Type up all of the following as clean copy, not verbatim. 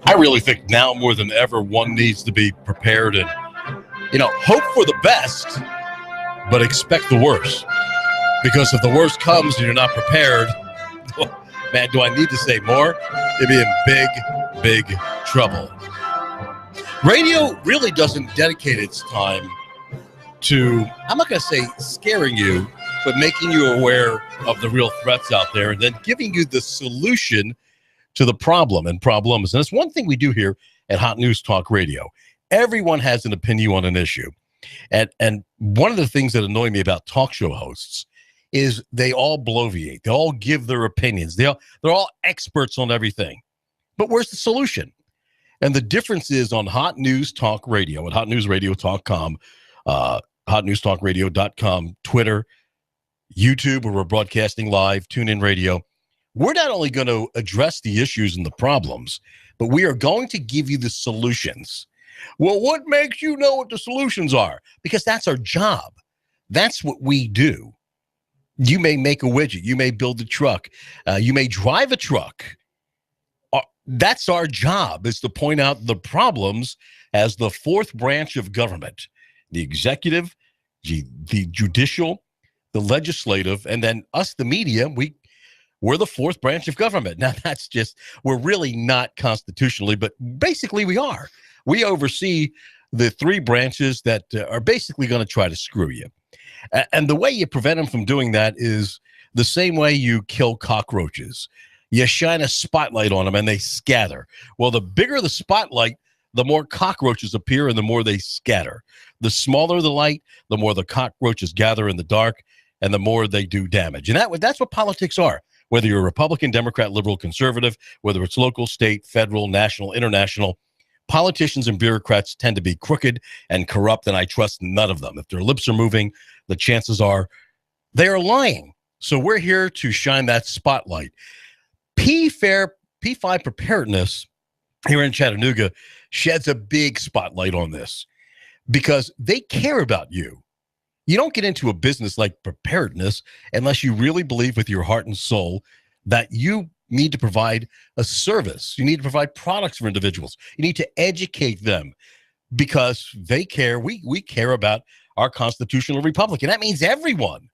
I really think now more than ever, one needs to be prepared and, hope for the best, but expect the worst. Because if the worst comes and you're not prepared, man, do I need to say more? You'd be in big, big trouble. Radio really doesn't dedicate its time to, I'm not going to say scaring you, but making you aware of the real threats out there and then giving you the solution to the problem and problems. And it's one thing we do here at Hot News Talk Radio. Everyone has an opinion on an issue. And one of the things that annoy me about talk show hosts is they all bloviate. They all give their opinions. They're all experts on everything. But where's the solution? And the difference is on Hot News Talk Radio at hotnewsradio.com, hotnewstalkradio.com, Twitter, YouTube, where we're broadcasting live, TuneIn Radio. We're not only going to address the issues and the problems, but we are going to give you the solutions. Well, what makes you know what the solutions are? Because that's our job. That's what we do. You may make a widget. You may build a truck. You may drive a truck. That's our job, is to point out the problems as the fourth branch of government, the executive, the judicial, the legislative, and then us, the media, we're the fourth branch of government. Now, that's just, we're really not constitutionally, but basically we are. We oversee the three branches that are basically going to try to screw you. And the way you prevent them from doing that is the same way you kill cockroaches. You shine a spotlight on them and they scatter. Well, the bigger the spotlight, the more cockroaches appear and the more they scatter. The smaller the light, the more the cockroaches gather in the dark and the more they do damage. And that's what politics are. Whether you're a Republican, Democrat, liberal, conservative, whether it's local, state, federal, national, international, politicians and bureaucrats tend to be crooked and corrupt, and I trust none of them. If their lips are moving, the chances are they are lying. So we're here to shine that spotlight. P5 Preparedness here in Chattanooga sheds a big spotlight on this because they care about you. You don't get into a business like preparedness unless you really believe with your heart and soul that you need to provide a service. You need to provide products for individuals. You need to educate them because they care. We care about our constitutional republic. And that means everyone,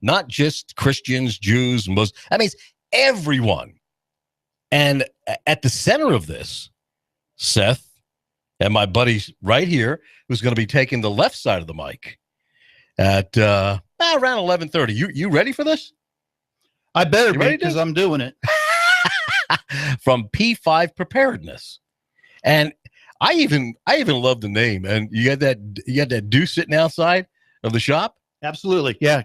not just Christians, Jews, Muslims. That means everyone. And at the center of this, Seth and my buddy right here, who's going to be taking the left side of the mic at around 11:30. You ready for this? I better be, because I'm doing it. From P5 Preparedness. And I even love the name. And you got that dude sitting outside of the shop? Absolutely. Yeah.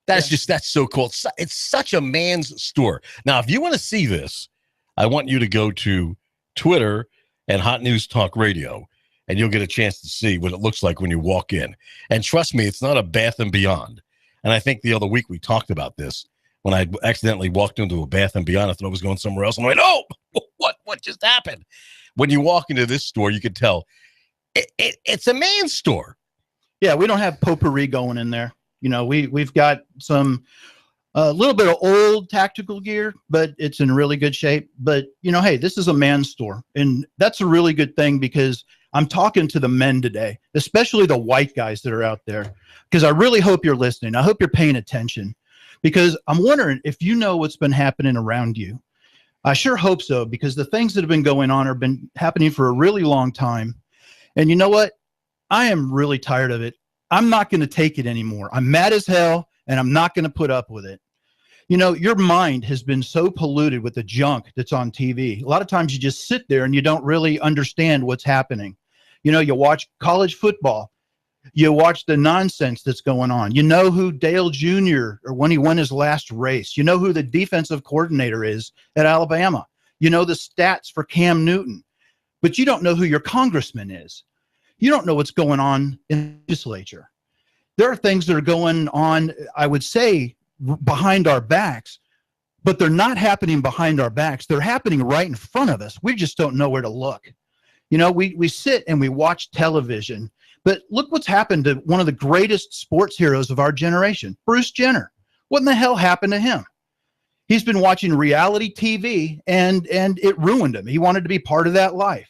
That's so cool. It's such a man's store. Now, if you want to see this, I want you to go to Twitter and Hot News Talk Radio, and you'll get a chance to see what it looks like when you walk in. And trust me, it's not a Bath and Beyond. And I think the other week we talked about this when I accidentally walked into a Bath and Beyond. I thought I was going somewhere else. And I went, oh, what just happened? When you walk into this store, you can tell it's a man's store. Yeah, we don't have potpourri going in there. We've got a little bit of old tactical gear, but it's in really good shape. But, hey, this is a man's store. And that's a really good thing because I'm talking to the men today, especially the white guys that are out there, because I really hope you're listening. I hope you're paying attention because I'm wondering if you know what's been happening around you. I sure hope so, because the things that have been going on have been happening for a really long time. And you know what? I am really tired of it. I'm not going to take it anymore. I'm mad as hell, and I'm not going to put up with it. Your mind has been so polluted with the junk that's on TV. A lot of times you just sit there and you don't really understand what's happening. You watch college football. You watch the nonsense that's going on. You know who Dale Jr. or when he won his last race. You know who the defensive coordinator is at Alabama. You know the stats for Cam Newton. But you don't know who your congressman is. You don't know what's going on in the legislature. There are things that are going on, I would say, behind our backs, but they're not happening behind our backs. They're happening right in front of us. We just don't know where to look. We sit and we watch television, but look what's happened to one of the greatest sports heroes of our generation, Bruce Jenner. What in the hell happened to him? He's been watching reality TV and it ruined him. He wanted to be part of that life.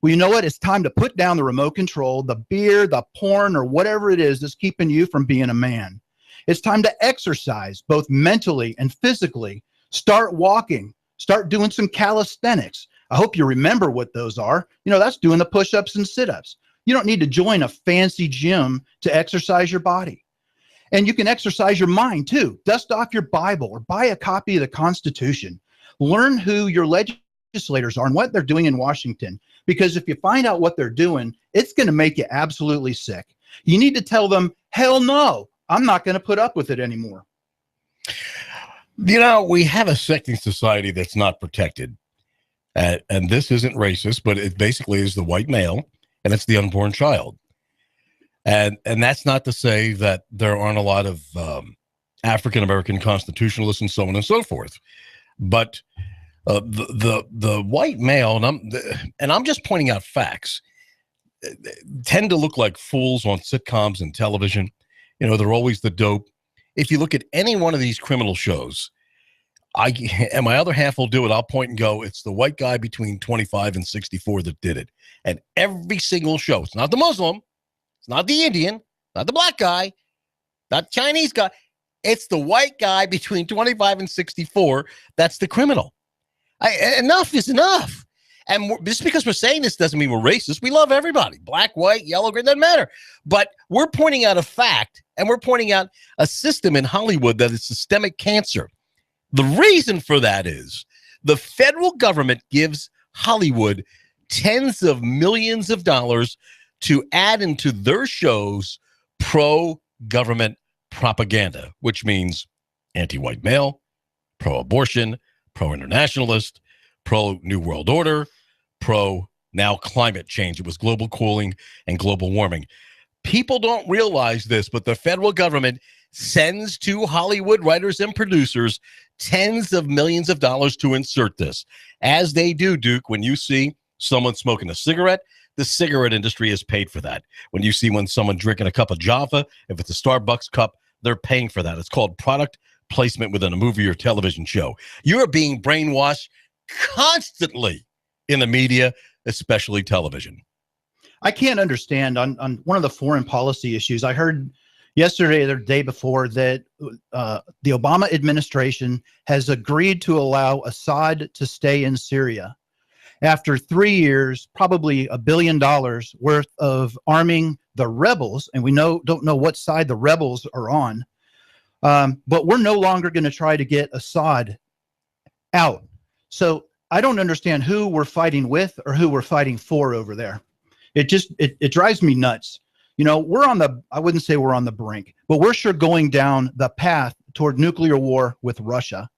Well, you know what? It's time to put down the remote control, the beer, the porn, or whatever it is that's keeping you from being a man. It's time to exercise, both mentally and physically. Start walking. Start doing some calisthenics. I hope you remember what those are. You know, that's doing the push-ups and sit-ups. You don't need to join a fancy gym to exercise your body. And you can exercise your mind too. Dust off your Bible or buy a copy of the Constitution. Learn who your legislators are and what they're doing in Washington. Because if you find out what they're doing, it's going to make you absolutely sick. You need to tell them, hell no, I'm not going to put up with it anymore. You know, we have a secting society that's not protected. And this isn't racist, but it basically is the white male, and it's the unborn child. And that's not to say that there aren't a lot of African-American constitutionalists and so on and so forth. But the white male, and I'm just pointing out facts, tend to look like fools on sitcoms and television. You know, they're always the dope. If you look at any one of these criminal shows, and my other half will do it, I'll point and go, it's the white guy between 25 and 64 that did it. And every single show, it's not the Muslim, it's not the Indian, not the black guy, not the Chinese guy. It's the white guy between 25 and 64 that's the criminal. Enough is enough. And just because we're saying this doesn't mean we're racist. We love everybody. Black, white, yellow, green, doesn't matter. But we're pointing out a fact, and we're pointing out a system in Hollywood that is systemic cancer. The reason for that is the federal government gives Hollywood tens of millions of dollars to add into their shows pro-government propaganda, which means anti-white male, pro-abortion, pro-internationalist, pro-New World Order, pro-now climate change. It was global cooling and global warming. People don't realize this, but the federal government sends to Hollywood writers and producers tens of millions of dollars to insert this. As they do, Duke, when you see someone smoking a cigarette, the cigarette industry is paid for that. When you see someone drinking a cup of Java, if it's a Starbucks cup, they're paying for that. It's called product placement within a movie or television show. You're being brainwashed constantly in the media, especially television. I can't understand on one of the foreign policy issues. I heard yesterday or the day before that the Obama administration has agreed to allow Assad to stay in Syria after 3 years, probably $1 billion worth of arming the rebels. And we don't know what side the rebels are on. But we're no longer going to try to get Assad out. So I don't understand who we're fighting with or who we're fighting for over there. It drives me nuts. You know, I wouldn't say we're on the brink, but we're sure going down the path toward nuclear war with Russia.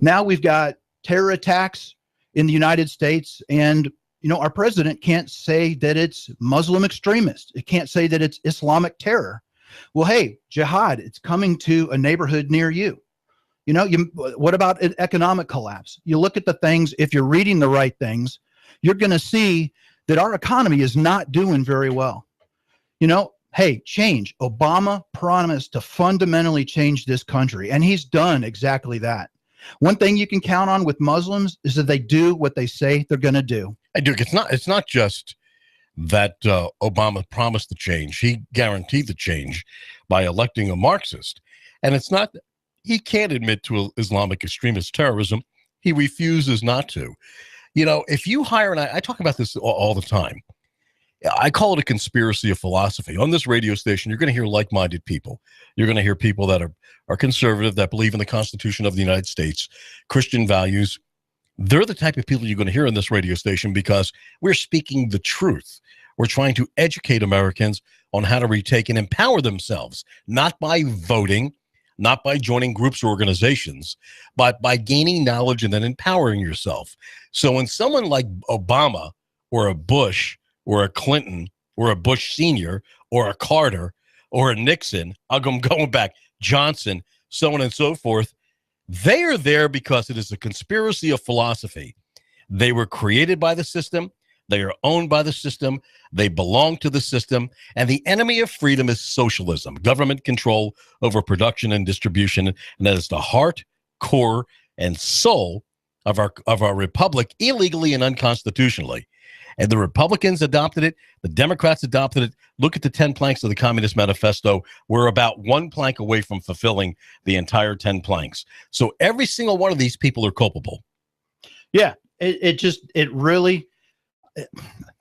Now we've got terror attacks in the United States, and, you know, our president can't say that it's Muslim extremist. It can't say that it's Islamic terror. Well, hey, jihad, it's coming to a neighborhood near you. You know, what about an economic collapse? You look at the things, if you're reading the right things, you're going to see that our economy is not doing very well. You know, hey, change. Obama promised to fundamentally change this country, and he's done exactly that. One thing you can count on with Muslims is that they do what they say they're going to do. Hey, Duke, it's not just that Obama promised the change. He guaranteed the change by electing a Marxist. And it's not, he can't admit to Islamic extremist terrorism. He refuses not to. You know, if you hire, and I talk about this all the time, I call it a conspiracy of philosophy. On this radio station, you're going to hear like-minded people. You're going to hear people that are conservative, that believe in the Constitution of the United States, Christian values. They're the type of people you're going to hear on this radio station because we're speaking the truth. We're trying to educate Americans on how to retake and empower themselves, not by voting, not by joining groups or organizations, but by gaining knowledge and then empowering yourself. So when someone like Obama or a Bush or a Clinton or a Bush Sr. or a Carter or a Nixon, I'm going back, Johnson, so on and so forth, they are there because it is a conspiracy of philosophy. They were created by the system. They are owned by the system. They belong to the system. And the enemy of freedom is socialism, government control over production and distribution. And that is the heart core and soul of our republic illegally and unconstitutionally. And the Republicans adopted it. The Democrats adopted it. Look at the 10 planks of the Communist Manifesto. We're about one plank away from fulfilling the entire 10 planks. So every single one of these people are culpable. Yeah, it really,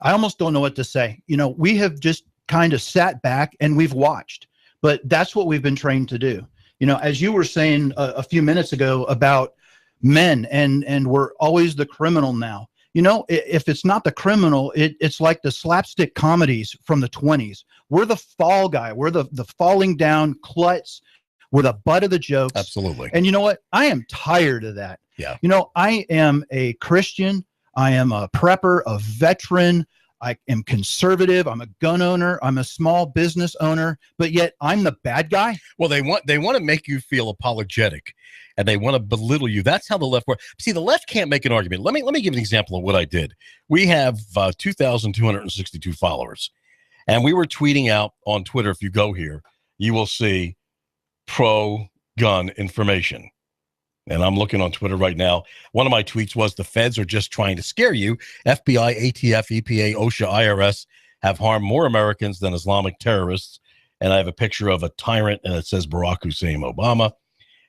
I almost don't know what to say. We have just kind of sat back and we've watched, but that's what we've been trained to do. As you were saying a few minutes ago about men and we're always the criminal now. If it's not the criminal, it's like the slapstick comedies from the 20s. We're the fall guy. We're the falling down klutz. We're the butt of the jokes. Absolutely. And you know what? I am tired of that. Yeah. I am a Christian. I am a prepper, a veteran. I am conservative. I'm a gun owner. I'm a small business owner, but yet I'm the bad guy. Well, they want to make you feel apologetic, and they want to belittle you. That's how the left works. See, the left can't make an argument. Let me give an example of what I did. We have 2,262 followers, and we were tweeting out on Twitter. If you go here, you will see pro-gun information. And I'm looking on Twitter right now. One of my tweets was, the feds are just trying to scare you. FBI, ATF, EPA, OSHA, IRS have harmed more Americans than Islamic terrorists. And I have a picture of a tyrant, and it says Barack Hussein Obama.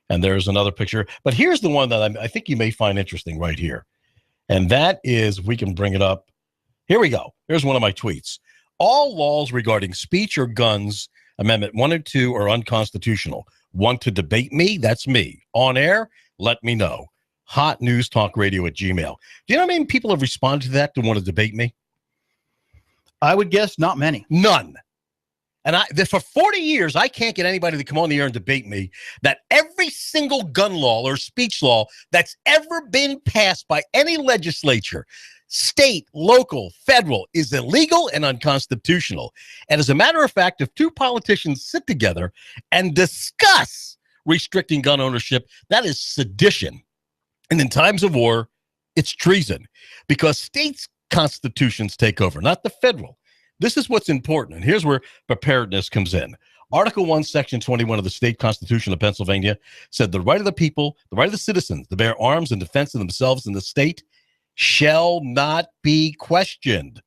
And there's another picture. But here's the one that I think you may find interesting right here. And that is, we can bring it up. Here we go. Here's one of my tweets. All laws regarding speech or guns, Amendment 1 and 2, are unconstitutional. Want to debate me? That's me. On air? Let me know. hotnewstalkradio@gmail.com. Do you know how many people have responded to that to want to debate me? I would guess not many. None. And for 40 years, I can't get anybody to come on the air and debate me that every single gun law or speech law that's ever been passed by any legislature, state, local, federal, is illegal and unconstitutional. And as a matter of fact, if two politicians sit together and discuss restricting gun ownership, that is sedition. And in times of war, it's treason, because states' constitutions take over, not the federal. This is what's important. And here's where preparedness comes in. Article 1, Section 21 of the state constitution of Pennsylvania said the right of the people, the right of the citizens to bear arms in defense of themselves and the state shall not be questioned.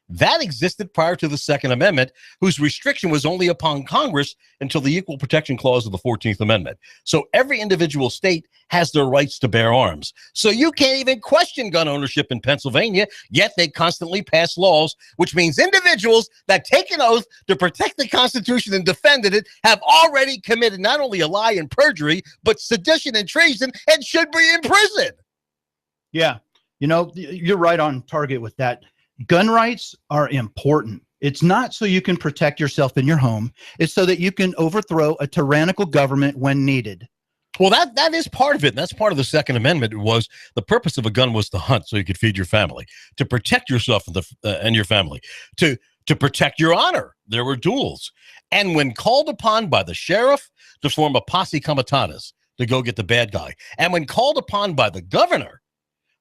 That existed prior to the Second Amendment, whose restriction was only upon Congress until the Equal Protection Clause of the 14th Amendment. So every individual state has their rights to bear arms. So you can't even question gun ownership in Pennsylvania, yet they constantly pass laws, which means individuals that take an oath to protect the Constitution and defended it have already committed not only a lie and perjury, but sedition and treason, and should be in prison. Yeah. You're right on target with that. Gun rights are important. It's not so you can protect yourself in your home. It's so that you can overthrow a tyrannical government when needed. Well, that is part of it. And that's part of the Second Amendment. Was the purpose of a gun was to hunt so you could feed your family, to protect yourself and your family, to protect your honor. There were duels. And when called upon by the sheriff to form a posse comitatus to go get the bad guy, and when called upon by the governor,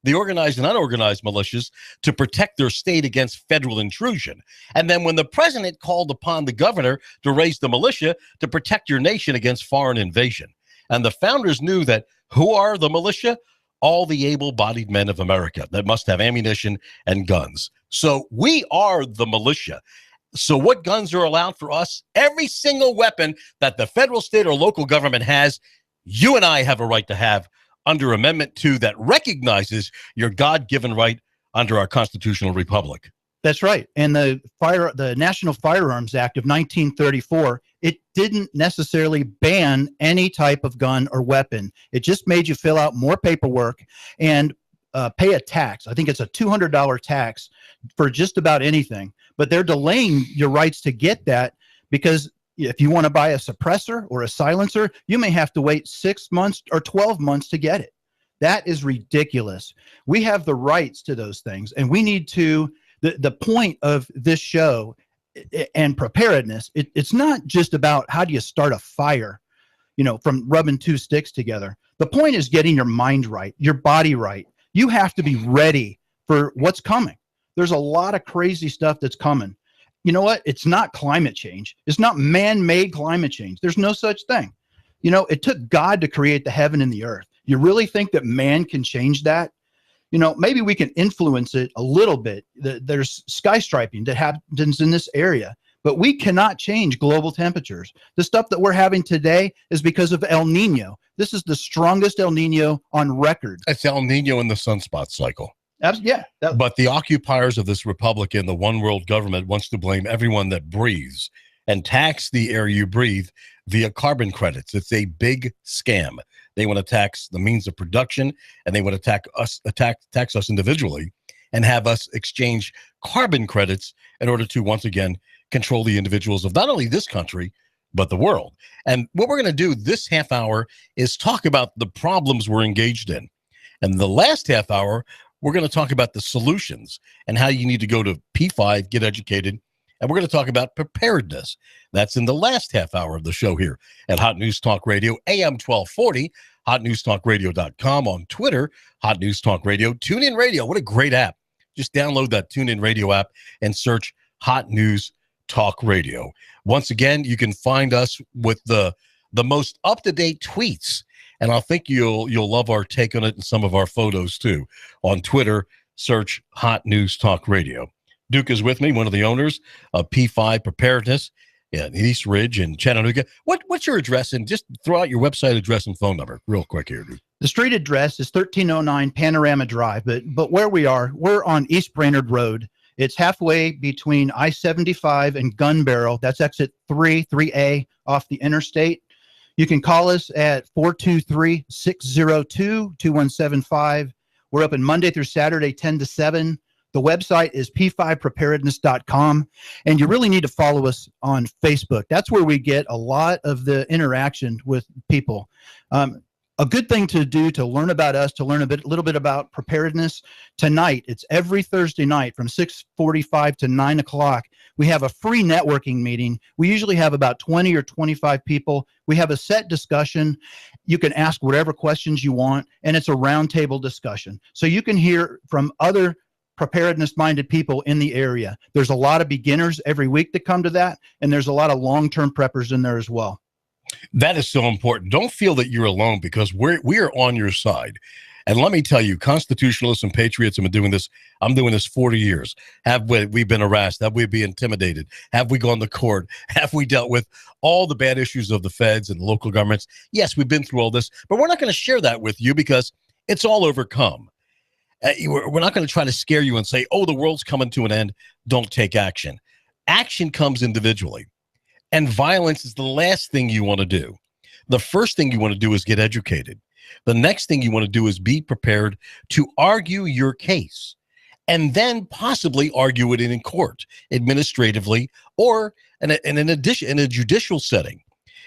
the organized and unorganized militias, to protect their state against federal intrusion. And then when the president called upon the governor to raise the militia to protect your nation against foreign invasion. And the founders knew that who are the militia? All the able-bodied men of America that must have ammunition and guns. So we are the militia. So what guns are allowed for us? Every single weapon that the federal, state, or local government has, you and I have a right to have under Amendment 2 that recognizes your God-given right under our constitutional republic. That's right. And the National Firearms Act of 1934, it didn't necessarily ban any type of gun or weapon. It just made you fill out more paperwork and pay a tax. I think it's a $200 tax for just about anything. But they're delaying your rights to get that, because if you want to buy a suppressor or a silencer, you may have to wait 6 months or 12 months to get it. That is ridiculous. We have the rights to those things, and we need to, the point of this show and preparedness, it's not just about how do you start a fire, from rubbing two sticks together. The point is getting your mind right, your body right. You have to be ready for what's coming. There's a lot of crazy stuff that's coming. You know what? It's not climate change. It's not man-made climate change. There's no such thing. It took God to create the heaven and the earth. You really think that man can change that? You know, maybe we can influence it a little bit. There's sky striping that happens in this area, but we cannot change global temperatures. The stuff that we're having today is because of El Nino. This is the strongest El Nino on record. It's El Nino in the sunspot cycle. Yeah. But the occupiers of this republic and the one world government wants to blame everyone that breathes and tax the air you breathe via carbon credits. It's a big scam. They want to tax the means of production, and they want to tax us individually and have us exchange carbon credits in order to, once again, control the individuals of not only this country, but the world. And what we're going to do this half hour is talk about the problems we're engaged in. And the last half hour, we're going to talk about the solutions and how you need to go to P5, get educated. And we're going to talk about preparedness. That's in the last half hour of the show here at Hot News Talk Radio, AM 1240, hotnewstalkradio.com, on Twitter, Hot News Talk Radio, TuneIn Radio. What a great app. Just download that TuneIn Radio app and search Hot News Talk Radio. Once again, you can find us with the most up-to-date tweets. And I think you'll love our take on it and some of our photos too. On Twitter, search Hot News Talk Radio. Duke is with me, one of the owners of P5 Preparedness in East Ridge in Chattanooga. What's your address? And just throw out your website address and phone number real quick here, Duke. The street address is 1309 Panorama Drive, but where we are, we're on East Brainerd Road. It's halfway between I-75 and Gun Barrel. That's exit 3A off the interstate. You can call us at 423-602-2175. We're open Monday through Saturday, 10 to 7. The website is p5preparedness.com, and you really need to follow us on Facebook. That's where we get a lot of the interaction with people. A good thing to do to learn about us, to learn a little bit about preparedness, tonight, it's every Thursday night from 6:45 to 9 o'clock. We have a free networking meeting. We usually have about 20 or 25 people. We have a set discussion. You can ask whatever questions you want, and it's a roundtable discussion. So you can hear from other preparedness-minded people in the area. There's a lot of beginners every week that come to that, and there's a lot of long-term preppers in there as well. That is so important. Don't feel that you're alone, because we are on your side. And let me tell you, constitutionalists and patriots have been doing this. I'm doing this 40 years. Have we been harassed? Have we been intimidated? Have we gone to court? Have we dealt with all the bad issues of the feds and local governments? Yes, we've been through all this, but we're not going to share that with you because it's all overcome. We're not going to try to scare you and say, oh, the world's coming to an end. Don't take action. Action comes individually. And violence is the last thing you want to do. The first thing you want to do is get educated. The next thing you want to do is be prepared to argue your case, and then possibly argue it in court, administratively, or in a judicial setting.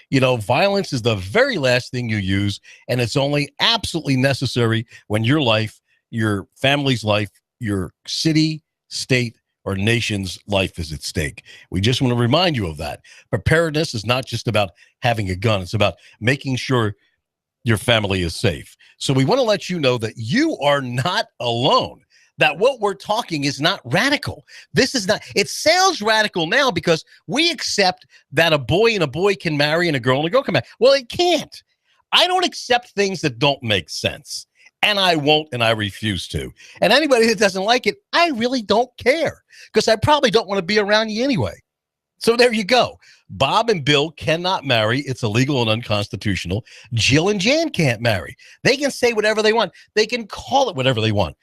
You know, violence is the very last thing you use, and it's only absolutely necessary when your life, your family's life, your city, state, or nation's life is at stake. We just want to remind you of that. Preparedness is not just about having a gun. It's about making sure your family is safe. So we want to let you know that you are not alone, that what we're talking is not radical. This is not, it sounds radical now because we accept that a boy and a boy can marry and a girl can marry. Well, it can't. I don't accept things that don't make sense. And I won't, and I refuse to. And anybody that doesn't like it, I really don't care, because I probably don't want to be around you anyway. So there you go. Bob and Bill cannot marry. It's illegal and unconstitutional. Jill and Jan can't marry. They can say whatever they want. They can call it whatever they want.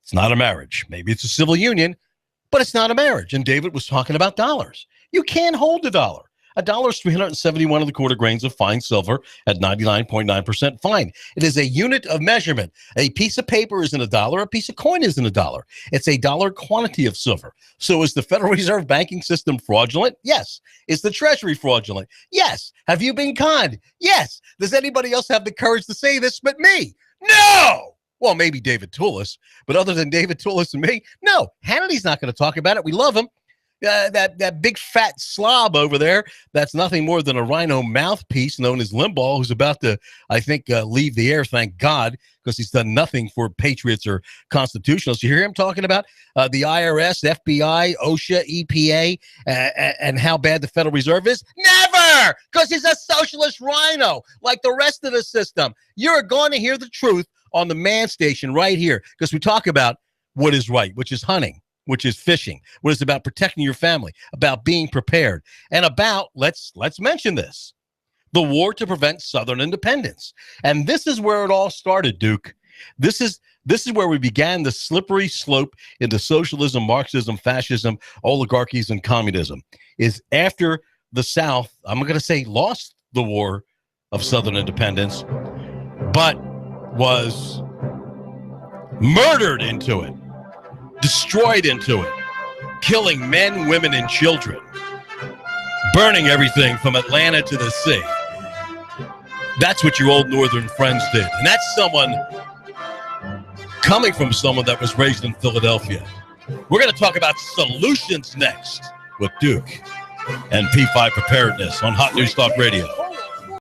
It's not a marriage. Maybe it's a civil union, but it's not a marriage. And David was talking about dollars. You can't hold a dollar. A dollar is 371 and a quarter grains of fine silver at 99.9% fine. It is a unit of measurement. A piece of paper isn't a dollar. A piece of coin isn't a dollar. It's a dollar quantity of silver. So is the Federal Reserve banking system fraudulent? Yes. Is the Treasury fraudulent? Yes. Have you been conned? Yes. Does anybody else have the courage to say this but me? No. Well, maybe David Tulis, but other than David Tulis and me, no. Hannity's not going to talk about it. We love him. that big fat slob over there, that's nothing more than a rhino mouthpiece known as Limbaugh, who's about to, I think, leave the air, thank God, because he's done nothing for patriots or constitutionalists. You hear him talking about the IRS, FBI, OSHA, EPA, and how bad the Federal Reserve is? Never! Because he's a socialist rhino, like the rest of the system. You're going to hear the truth on the Man Station right here, because we talk about what is right, which is hunting, which is fishing, what is about protecting your family, about being prepared, and about, let's mention this, the war to prevent Southern independence. And this is where it all started, Duke. This is where we began the slippery slope into socialism, Marxism, fascism, oligarchies, and communism, is after the South, I'm going to say, lost the war of Southern independence, but was murdered into it, destroyed into it, killing men, women, and children, burning everything from Atlanta to the sea. That's what your old Northern friends did. And that's someone coming from someone that was raised in Philadelphia. We're going to talk about solutions next with Duke and P5 Preparedness on Hot News Talk Radio.